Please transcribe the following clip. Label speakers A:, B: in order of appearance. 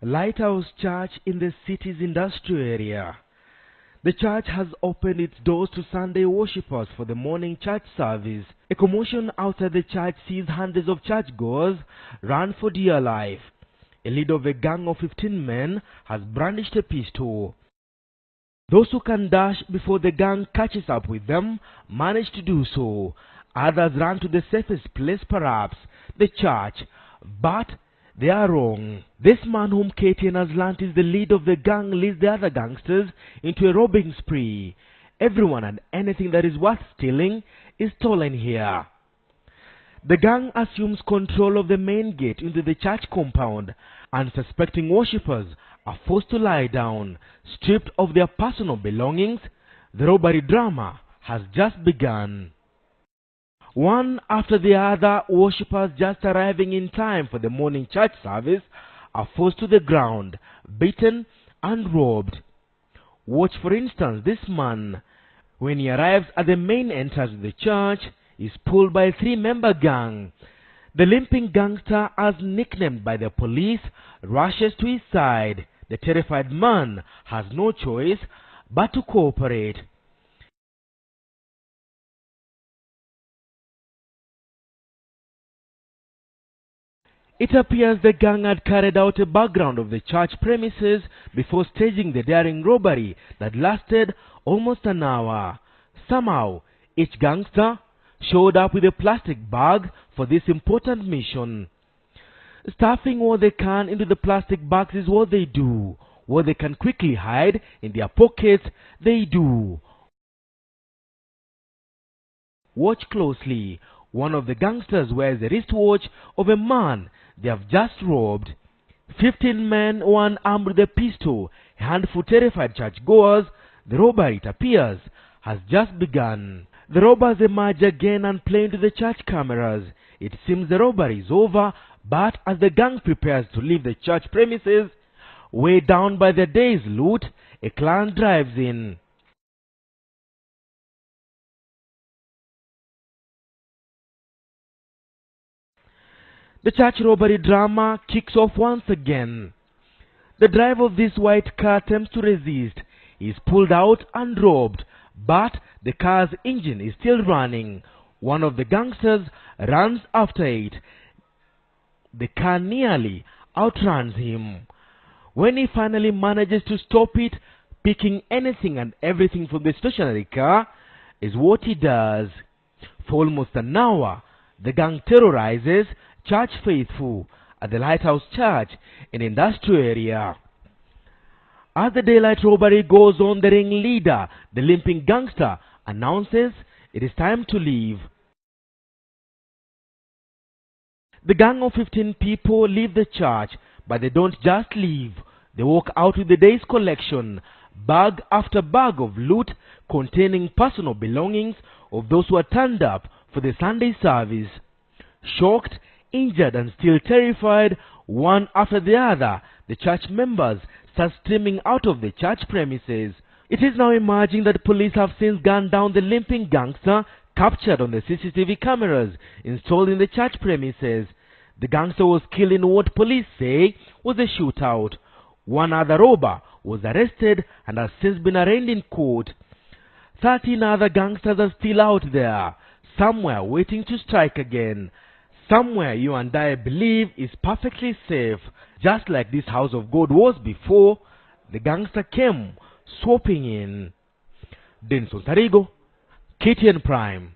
A: Lighthouse Church in the city's industrial area. The church has opened its doors to Sunday worshippers for the morning church service. A commotion outside the church sees hundreds of churchgoers run for dear life. A leader of a gang of 15 men has brandished a pistol. Those who can dash before the gang catches up with them manage to do so. Others run to the safest place, perhaps the church, but they are wrong. This man whom KTN has learnt is the leader of the gang leads the other gangsters into a robbing spree. Everyone and anything that is worth stealing is stolen here. The gang assumes control of the main gate into the church compound. Unsuspecting worshippers are forced to lie down, stripped of their personal belongings. The robbery drama has just begun. One after the other, worshippers just arriving in time for the morning church service are forced to the ground, beaten and robbed. Watch for instance this man. When he arrives at the main entrance of the church, he is pulled by a 3-member gang. The limping gangster, as nicknamed by the police, rushes to his side. The terrified man has no choice but to cooperate. It appears the gang had carried out a background of the church premises before staging the daring robbery that lasted almost an hour. Somehow, each gangster showed up with a plastic bag for this important mission. Stuffing what they can into the plastic bags is what they do. What they can quickly hide in their pockets, they do. Watch closely. One of the gangsters wears the wristwatch of a man they have just robbed. 15 men, one armed with a pistol, a handful terrified churchgoers. The robbery, it appears, has just begun. The robbers emerge again and play into the church cameras. It seems the robbery is over, but as the gang prepares to leave the church premises, weighed down by the day's loot, a clan drives in. The church robbery drama kicks off once again. The driver of this white car attempts to resist. He is pulled out and robbed, but the car's engine is still running. One of the gangsters runs after it. The car nearly outruns him. When he finally manages to stop it, picking anything and everything from the stationary car is what he does. For almost an hour, the gang terrorizes church faithful at the Lighthouse Church in the industrial area. As the daylight robbery goes on, the ringleader, the limping gangster, announces it is time to leave. The gang of 15 people leave the church, but they don't just leave. They walk out with the day's collection, bag after bag of loot containing personal belongings of those who are turned up for the Sunday service. Shocked, injured and still terrified, one after the other, the church members start streaming out of the church premises. It is now emerging that police have since gunned down the limping gangster captured on the CCTV cameras installed in the church premises. The gangster was killed in what police say was a shootout. One other robber was arrested and has since been arraigned in court. 13 other gangsters are still out there, somewhere waiting to strike again. Somewhere you and I believe is perfectly safe. Just like this house of gold was before, the gangster came swooping in. Denson Tarigo, KTN Prime.